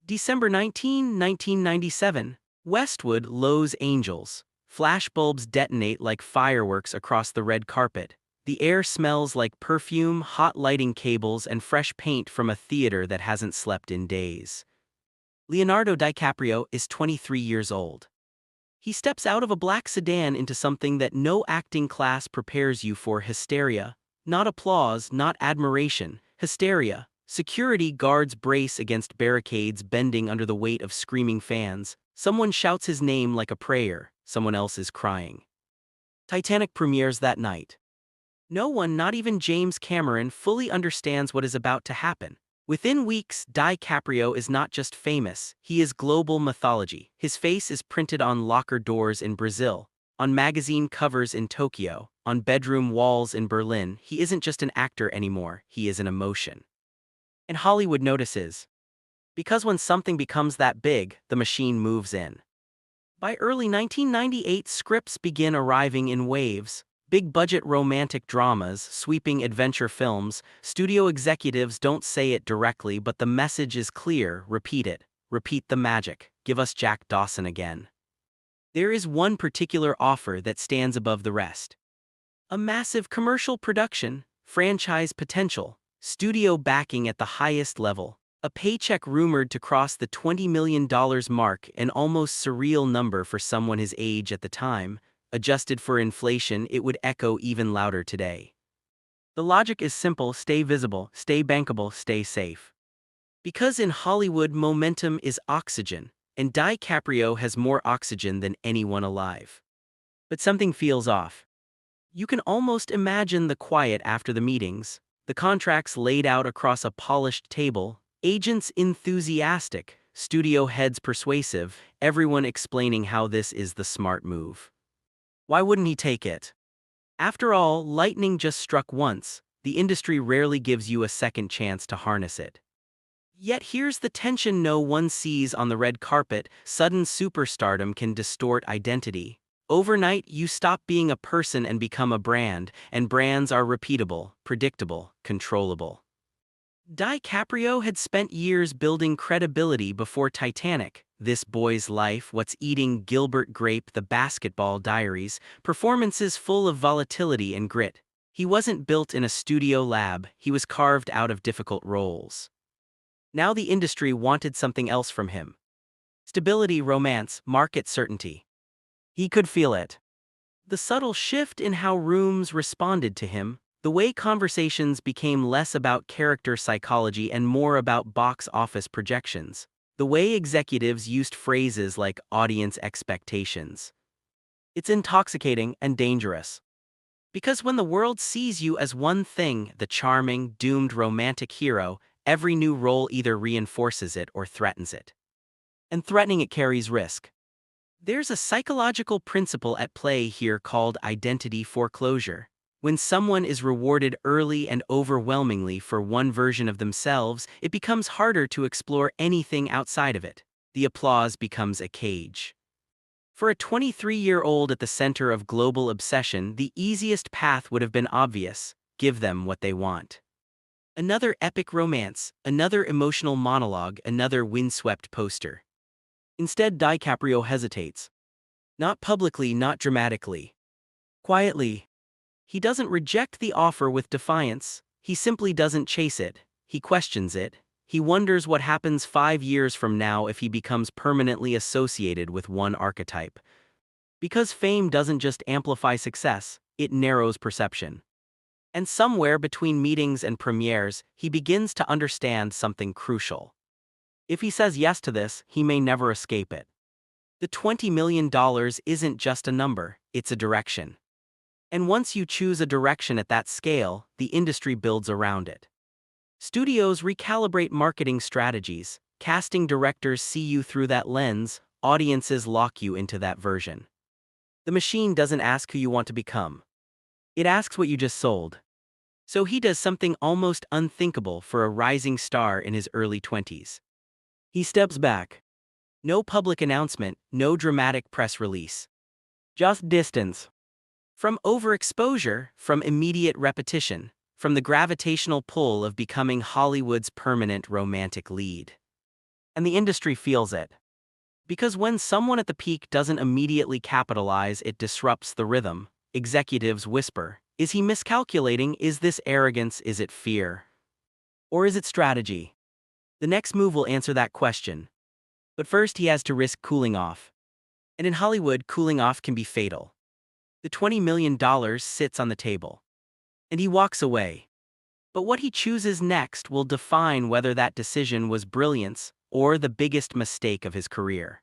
December 19, 1997. Westwood, Los Angeles. Flashbulbs detonate like fireworks across the red carpet. The air smells like perfume, hot lighting cables, and fresh paint from a theater that hasn't slept in days. Leonardo DiCaprio is 23 years old. He steps out of a black sedan into something that no acting class prepares you for: hysteria. Not applause, not admiration, hysteria. Security guards brace against barricades bending under the weight of screaming fans. Someone shouts his name like a prayer, someone else is crying. Titanic premieres that night. No one, not even James Cameron, fully understands what is about to happen. Within weeks, DiCaprio is not just famous, he is global mythology. His face is printed on locker doors in Brazil, on magazine covers in Tokyo, on bedroom walls in Berlin. He isn't just an actor anymore, he is an emotion. And Hollywood notices. Because when something becomes that big, the machine moves in. By early 1998, scripts begin arriving in waves. Big-budget romantic dramas, sweeping adventure films. Studio executives don't say it directly, but the message is clear: repeat it. Repeat the magic. Give us Jack Dawson again. There is one particular offer that stands above the rest. A massive commercial production, franchise potential, studio backing at the highest level. A paycheck rumored to cross the $20 million mark, an almost surreal number for someone his age at the time. Adjusted for inflation, it would echo even louder today. The logic is simple: stay visible, stay bankable, stay safe. Because in Hollywood, momentum is oxygen, and DiCaprio has more oxygen than anyone alive. But something feels off. You can almost imagine the quiet after the meetings, the contracts laid out across a polished table, agents enthusiastic, studio heads persuasive, everyone explaining how this is the smart move. Why wouldn't he take it? After all, lightning just struck once. The industry rarely gives you a second chance to harness it. Yet here's the tension no one sees on the red carpet: sudden superstardom can distort identity. Overnight, you stop being a person and become a brand, and brands are repeatable, predictable, controllable. DiCaprio had spent years building credibility before Titanic. This Boy's Life, What's Eating Gilbert Grape, The Basketball Diaries, performances full of volatility and grit. He wasn't built in a studio lab, he was carved out of difficult roles. Now the industry wanted something else from him. Stability, romance, market certainty. He could feel it. The subtle shift in how rooms responded to him, the way conversations became less about character psychology and more about box office projections. The way executives used phrases like audience expectations. It's intoxicating and dangerous. Because when the world sees you as one thing, the charming, doomed romantic hero, every new role either reinforces it or threatens it. And threatening it carries risk. There's a psychological principle at play here called identity foreclosure. When someone is rewarded early and overwhelmingly for one version of themselves, it becomes harder to explore anything outside of it. The applause becomes a cage. For a 23-year-old at the center of global obsession, the easiest path would have been obvious: give them what they want. Another epic romance, another emotional monologue, another windswept poster. Instead, DiCaprio hesitates. Not publicly, not dramatically. Quietly. He doesn't reject the offer with defiance, he simply doesn't chase it, he questions it. He wonders what happens 5 years from now if he becomes permanently associated with one archetype. Because fame doesn't just amplify success, it narrows perception. And somewhere between meetings and premieres, he begins to understand something crucial. If he says yes to this, he may never escape it. The $20 million isn't just a number, it's a direction. And once you choose a direction at that scale, the industry builds around it. Studios recalibrate marketing strategies, casting directors see you through that lens, audiences lock you into that version. The machine doesn't ask who you want to become. It asks what you just sold. So he does something almost unthinkable for a rising star in his early 20s. He steps back. No public announcement, no dramatic press release. Just distance. From overexposure, from immediate repetition, from the gravitational pull of becoming Hollywood's permanent romantic lead. And the industry feels it. Because when someone at the peak doesn't immediately capitalize, it disrupts the rhythm. Executives whisper, is he miscalculating? Is this arrogance? Is it fear? Or is it strategy? The next move will answer that question. But first he has to risk cooling off. And in Hollywood, cooling off can be fatal. The $20 million sits on the table. And he walks away. But what he chooses next will define whether that decision was brilliance or the biggest mistake of his career.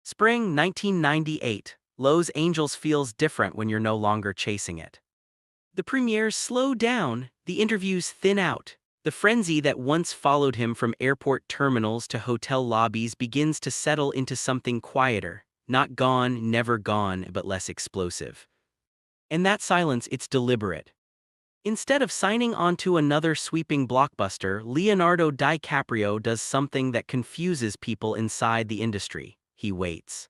Spring 1998. Los Angeles feels different when you're no longer chasing it. The premieres slow down, the interviews thin out. The frenzy that once followed him from airport terminals to hotel lobbies begins to settle into something quieter. Not gone, never gone, but less explosive. In that silence, it's deliberate. Instead of signing onto another sweeping blockbuster, Leonardo DiCaprio does something that confuses people inside the industry. He waits.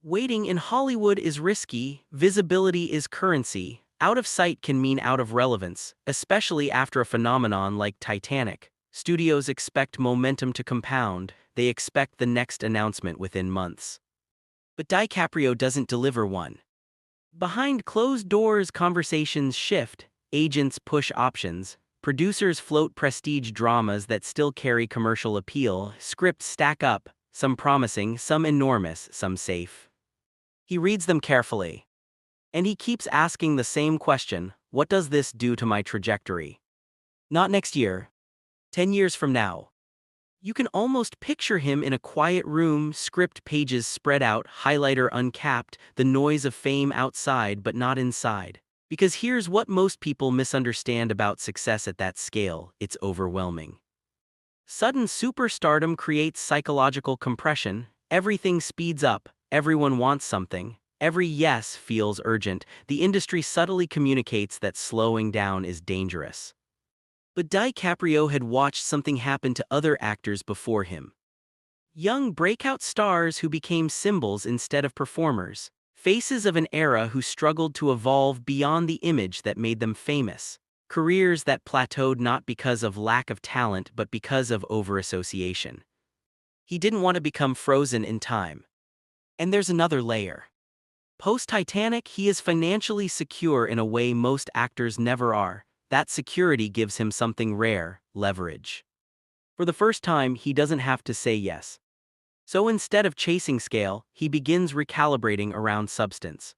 Waiting in Hollywood is risky, visibility is currency, out of sight can mean out of relevance, especially after a phenomenon like Titanic. Studios expect momentum to compound, they expect the next announcement within months. But DiCaprio doesn't deliver one. Behind closed doors, conversations shift, agents push options, producers float prestige dramas that still carry commercial appeal, scripts stack up, some promising, some enormous, some safe. He reads them carefully. And he keeps asking the same question, what does this do to my trajectory? Not next year. 10 years from now. You can almost picture him in a quiet room, script pages spread out, highlighter uncapped, the noise of fame outside but not inside. Because here's what most people misunderstand about success at that scale, it's overwhelming. Sudden superstardom creates psychological compression, everything speeds up, everyone wants something, every yes feels urgent, the industry subtly communicates that slowing down is dangerous. But DiCaprio had watched something happen to other actors before him. Young breakout stars who became symbols instead of performers, faces of an era who struggled to evolve beyond the image that made them famous. Careers that plateaued not because of lack of talent but because of over-association. He didn't want to become frozen in time. And there's another layer. Post-Titanic, he is financially secure in a way most actors never are. That security gives him something rare, leverage. For the first time, he doesn't have to say yes. So instead of chasing scale, he begins recalibrating around substance.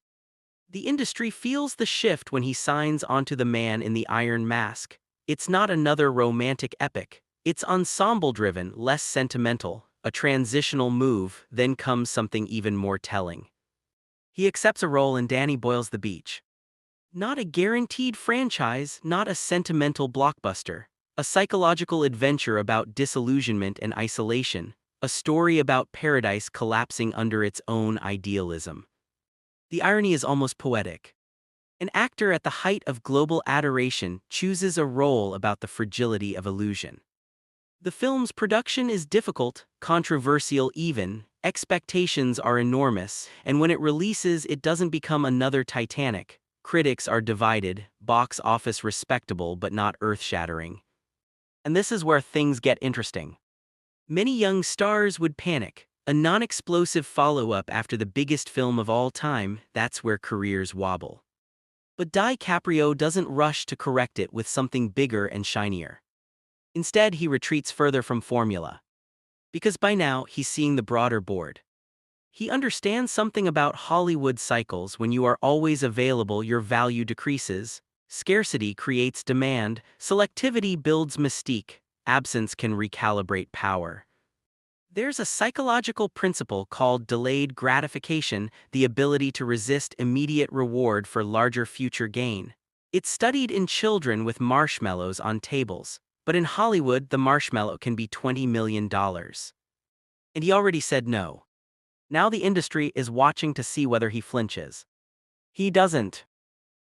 The industry feels the shift when he signs onto The Man in the Iron Mask. It's not another romantic epic. It's ensemble-driven, less sentimental, a transitional move, then comes something even more telling. He accepts a role in Danny Boyle's The Beach. Not a guaranteed franchise, not a sentimental blockbuster. A psychological adventure about disillusionment and isolation. A story about paradise collapsing under its own idealism. The irony is almost poetic. An actor at the height of global adoration chooses a role about the fragility of illusion. The film's production is difficult, controversial even, expectations are enormous, and when it releases it doesn't become another Titanic. Critics are divided, box office respectable but not earth-shattering. And this is where things get interesting. Many young stars would panic. A non-explosive follow-up after the biggest film of all time, that's where careers wobble. But DiCaprio doesn't rush to correct it with something bigger and shinier. Instead, he retreats further from formula. Because by now, he's seeing the broader board. He understands something about Hollywood cycles. When you are always available, your value decreases. Scarcity creates demand. Selectivity builds mystique. Absence can recalibrate power. There's a psychological principle called delayed gratification, the ability to resist immediate reward for larger future gain. It's studied in children with marshmallows on tables, but in Hollywood the marshmallow can be $20 million. And he already said no. Now the industry is watching to see whether he flinches. He doesn't.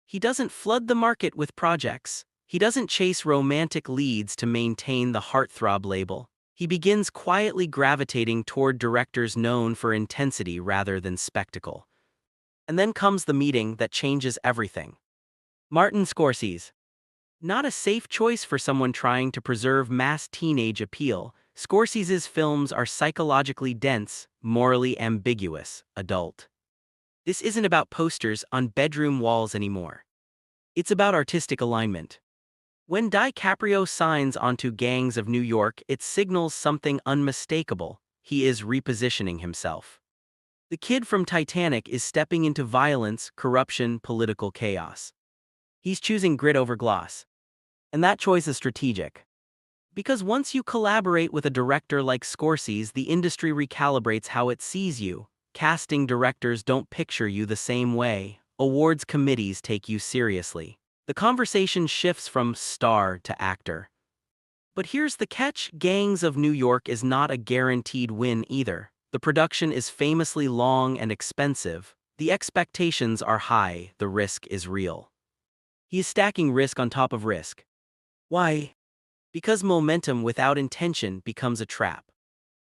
He doesn't flood the market with projects. He doesn't chase romantic leads to maintain the heartthrob label. He begins quietly gravitating toward directors known for intensity rather than spectacle. And then comes the meeting that changes everything. Martin Scorsese. Not a safe choice for someone trying to preserve mass teenage appeal. Scorsese's films are psychologically dense, morally ambiguous, adult. This isn't about posters on bedroom walls anymore. It's about artistic alignment. When DiCaprio signs onto Gangs of New York, it signals something unmistakable. He is repositioning himself. The kid from Titanic is stepping into violence, corruption, political chaos. He's choosing grit over gloss. And that choice is strategic. Because once you collaborate with a director like Scorsese, the industry recalibrates how it sees you. Casting directors don't picture you the same way. Awards committees take you seriously. The conversation shifts from star to actor. But here's the catch: Gangs of New York is not a guaranteed win either. The production is famously long and expensive. The expectations are high, the risk is real. He is stacking risk on top of risk. Why? Because momentum without intention becomes a trap.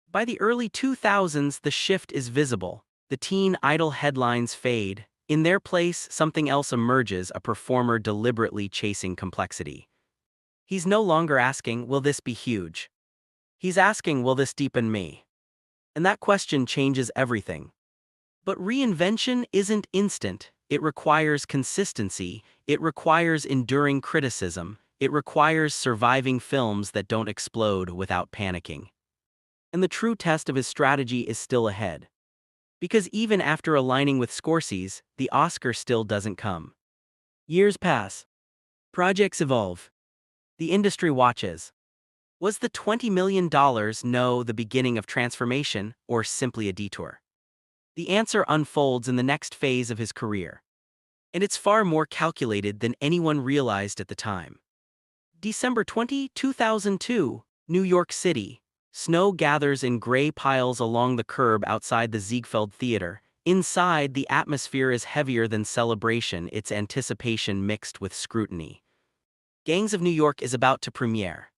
By the early 2000s, the shift is visible. The teen idol headlines fade. In their place, something else emerges, a performer deliberately chasing complexity. He's no longer asking, will this be huge? He's asking, will this deepen me? And that question changes everything. But reinvention isn't instant. It requires consistency. It requires enduring criticism. It requires surviving films that don't explode without panicking. And the true test of his strategy is still ahead. Because even after aligning with Scorsese, the Oscar still doesn't come. Years pass. Projects evolve. The industry watches. Was the $20 million no the beginning of transformation, or simply a detour? The answer unfolds in the next phase of his career. And it's far more calculated than anyone realized at the time. December 20, 2002, New York City. Snow gathers in gray piles along the curb outside the Ziegfeld Theater. Inside, the atmosphere is heavier than celebration, its anticipation mixed with scrutiny. Gangs of New York is about to premiere.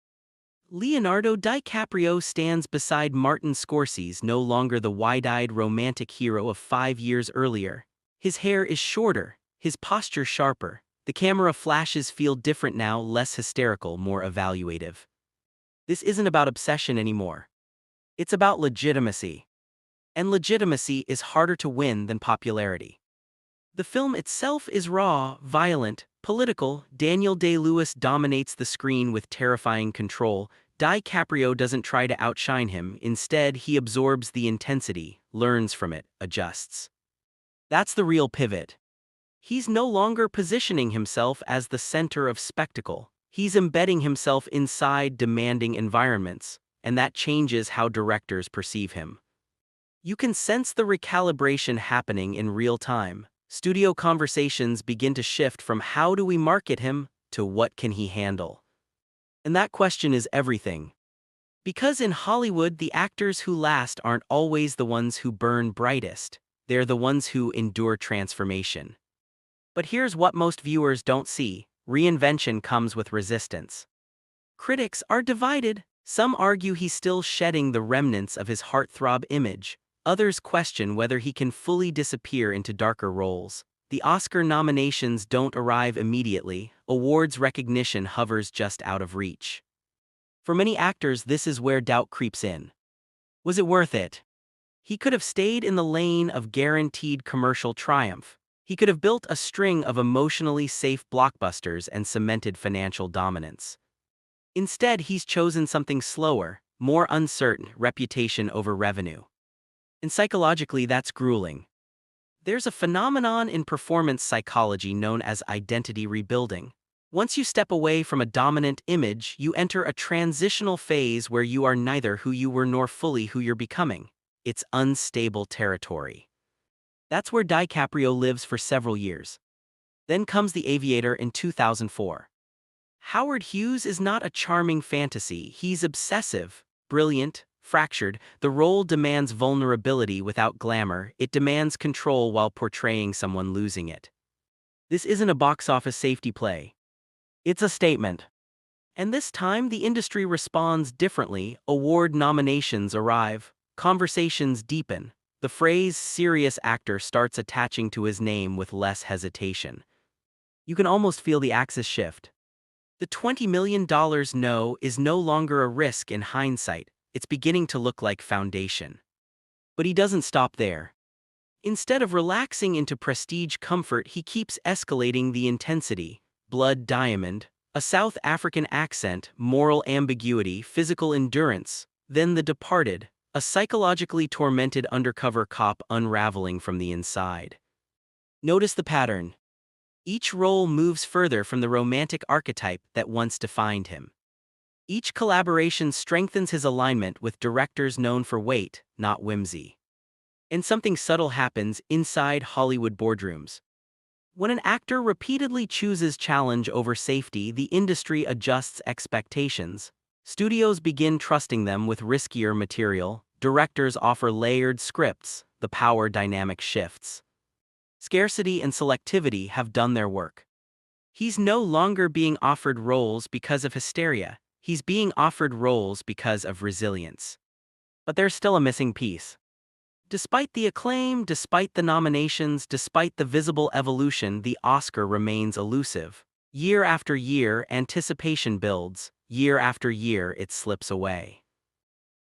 Leonardo DiCaprio stands beside Martin Scorsese, no longer the wide-eyed romantic hero of 5 years earlier. His hair is shorter, his posture sharper. The camera flashes feel different now, less hysterical, more evaluative. This isn't about obsession anymore. It's about legitimacy. And legitimacy is harder to win than popularity. The film itself is raw, violent, political. Daniel Day-Lewis dominates the screen with terrifying control. DiCaprio doesn't try to outshine him. Instead, he absorbs the intensity, learns from it, adjusts. That's the real pivot. He's no longer positioning himself as the center of spectacle. He's embedding himself inside demanding environments, and that changes how directors perceive him. You can sense the recalibration happening in real time. Studio conversations begin to shift from how do we market him to what can he handle? And that question is everything. Because in Hollywood, the actors who last aren't always the ones who burn brightest. They're the ones who endure transformation. But here's what most viewers don't see: reinvention comes with resistance. Critics are divided. Some argue he's still shedding the remnants of his heartthrob image. Others question whether he can fully disappear into darker roles. The Oscar nominations don't arrive immediately. Awards recognition hovers just out of reach. For many actors, this is where doubt creeps in. Was it worth it? He could have stayed in the lane of guaranteed commercial triumph. He could have built a string of emotionally safe blockbusters and cemented financial dominance. Instead, he's chosen something slower, more uncertain: reputation over revenue. And psychologically, that's grueling. There's a phenomenon in performance psychology known as identity rebuilding. Once you step away from a dominant image, you enter a transitional phase where you are neither who you were nor fully who you're becoming. It's unstable territory. That's where DiCaprio lives for several years. Then comes The Aviator in 2004. Howard Hughes is not a charming fantasy. He's obsessive, brilliant, fractured. The role demands vulnerability without glamour. It demands control while portraying someone losing it. This isn't a box office safety play. It's a statement. And this time, the industry responds differently. Award nominations arrive. Conversations deepen. The phrase "serious actor" starts attaching to his name with less hesitation. You can almost feel the axis shift. The $20 million no is no longer a risk in hindsight. It's beginning to look like foundation. But he doesn't stop there. Instead of relaxing into prestige comfort, he keeps escalating the intensity. Blood Diamond, a South African accent, moral ambiguity, physical endurance. Then The Departed, a psychologically tormented undercover cop unraveling from the inside. Notice the pattern. Each role moves further from the romantic archetype that once defined him. Each collaboration strengthens his alignment with directors known for weight, not whimsy. And something subtle happens inside Hollywood boardrooms. When an actor repeatedly chooses challenge over safety, the industry adjusts expectations. Studios begin trusting them with riskier material, directors offer layered scripts, the power dynamic shifts. Scarcity and selectivity have done their work. He's no longer being offered roles because of hysteria, he's being offered roles because of resilience. But there's still a missing piece. Despite the acclaim, despite the nominations, despite the visible evolution, the Oscar remains elusive. Year after year, anticipation builds. Year after year, it slips away.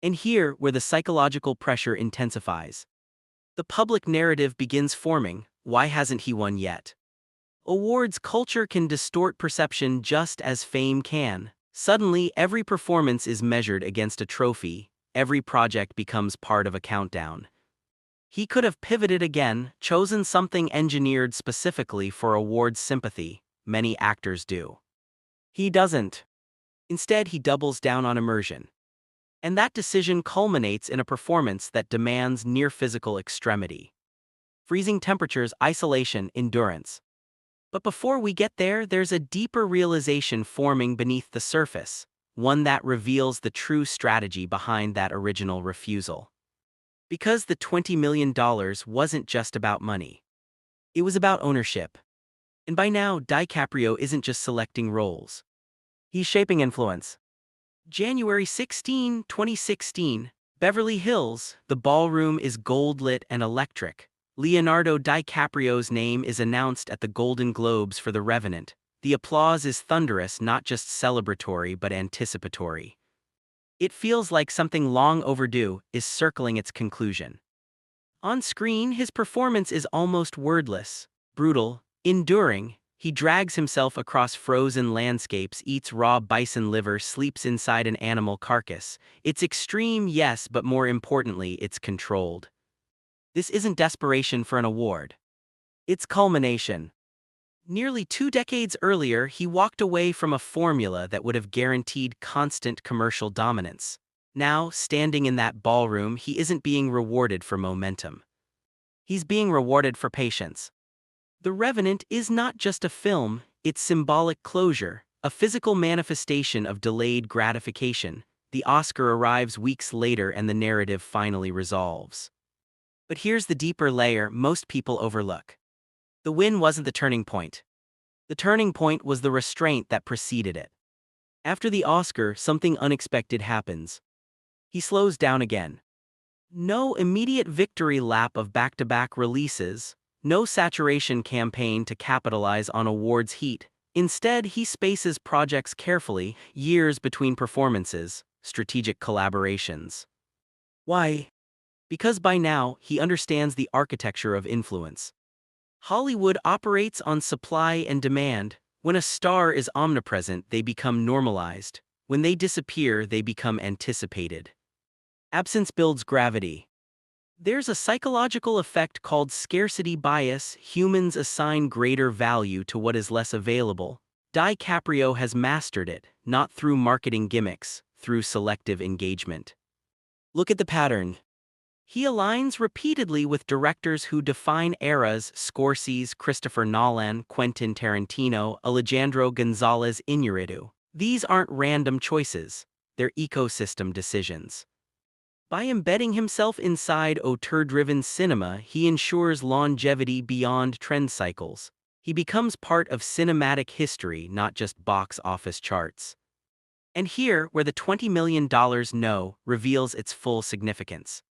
And here, where the psychological pressure intensifies, the public narrative begins forming. Why hasn't he won yet? Awards culture can distort perception just as fame can. Suddenly, every performance is measured against a trophy. Every project becomes part of a countdown. He could have pivoted again, chosen something engineered specifically for awards sympathy. Many actors do. He doesn't. Instead, he doubles down on immersion. And that decision culminates in a performance that demands near physical extremity. Freezing temperatures, isolation, endurance. But before we get there, there's a deeper realization forming beneath the surface, one that reveals the true strategy behind that original refusal. Because the $20 million wasn't just about money. It was about ownership. And by now, DiCaprio isn't just selecting roles. He's shaping influence. January 16, 2016, Beverly Hills, the ballroom is gold-lit and electric. Leonardo DiCaprio's name is announced at the Golden Globes for The Revenant. The applause is thunderous, not just celebratory but anticipatory. It feels like something long overdue is circling its conclusion. On screen, his performance is almost wordless, brutal, enduring. He drags himself across frozen landscapes, eats raw bison liver, sleeps inside an animal carcass. It's extreme, yes, but more importantly, it's controlled. This isn't desperation for an award. It's culmination. Nearly 2 decades earlier, he walked away from a formula that would have guaranteed constant commercial dominance. Now, standing in that ballroom, he isn't being rewarded for momentum. He's being rewarded for patience. The Revenant is not just a film, it's symbolic closure, a physical manifestation of delayed gratification. The Oscar arrives weeks later and the narrative finally resolves. But here's the deeper layer most people overlook. The win wasn't the turning point. The turning point was the restraint that preceded it. After the Oscar, something unexpected happens. He slows down again. No immediate victory lap of back-to-back releases, no saturation campaign to capitalize on awards heat. Instead, he spaces projects carefully, years between performances, strategic collaborations. Why? Because by now, he understands the architecture of influence. Hollywood operates on supply and demand. When a star is omnipresent, they become normalized. When they disappear, they become anticipated. Absence builds gravity. There's a psychological effect called scarcity bias. Humans assign greater value to what is less available. DiCaprio has mastered it, not through marketing gimmicks, through selective engagement. Look at the pattern. He aligns repeatedly with directors who define eras: Scorsese, Christopher Nolan, Quentin Tarantino, Alejandro González Iñárritu. These aren't random choices, they're ecosystem decisions. By embedding himself inside auteur-driven cinema, he ensures longevity beyond trend cycles. He becomes part of cinematic history, not just box office charts. And here, where the $20 million no reveals its full significance.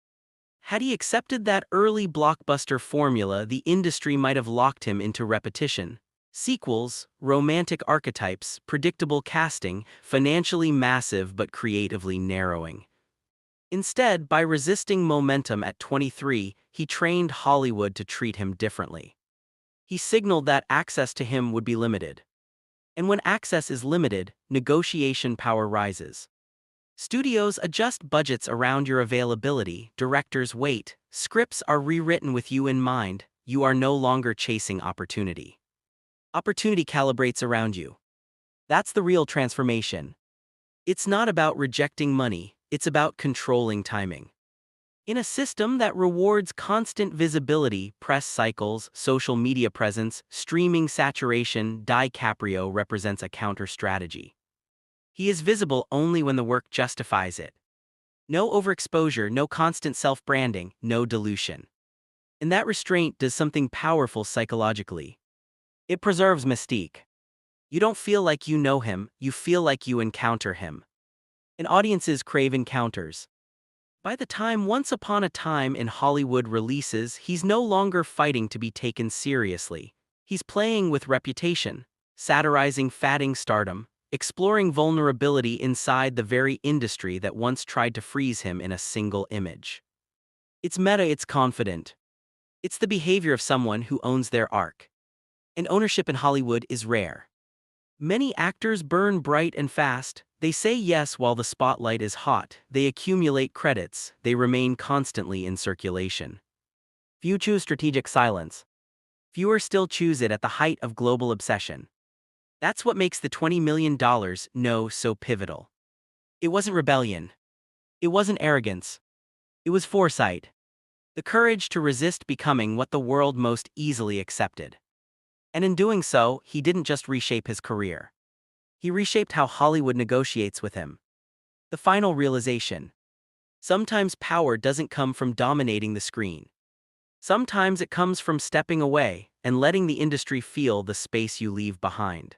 Had he accepted that early blockbuster formula, the industry might have locked him into repetition. Sequels, romantic archetypes, predictable casting, financially massive but creatively narrowing. Instead, by resisting momentum at 23, he trained Hollywood to treat him differently. He signaled that access to him would be limited. And when access is limited, negotiation power rises. Studios adjust budgets around your availability, directors wait, scripts are rewritten with you in mind, you are no longer chasing opportunity. Opportunity calibrates around you. That's the real transformation. It's not about rejecting money, it's about controlling timing. In a system that rewards constant visibility, press cycles, social media presence, streaming saturation, DiCaprio represents a counter-strategy. He is visible only when the work justifies it. No overexposure, no constant self-branding, no dilution. And that restraint does something powerful psychologically. It preserves mystique. You don't feel like you know him, you feel like you encounter him. And audiences crave encounters. By the time Once Upon a Time in Hollywood releases, he's no longer fighting to be taken seriously. He's playing with reputation, satirizing fatting stardom, exploring vulnerability inside the very industry that once tried to freeze him in a single image. It's meta, it's confident. It's the behavior of someone who owns their arc. And ownership in Hollywood is rare. Many actors burn bright and fast. They say yes while the spotlight is hot, they accumulate credits, they remain constantly in circulation. Few choose strategic silence. Fewer still choose it at the height of global obsession. That's what makes the $20 million no so pivotal. It wasn't rebellion. It wasn't arrogance. It was foresight. The courage to resist becoming what the world most easily accepted. And in doing so, he didn't just reshape his career. He reshaped how Hollywood negotiates with him. The final realization. Sometimes power doesn't come from dominating the screen. Sometimes it comes from stepping away and letting the industry feel the space you leave behind.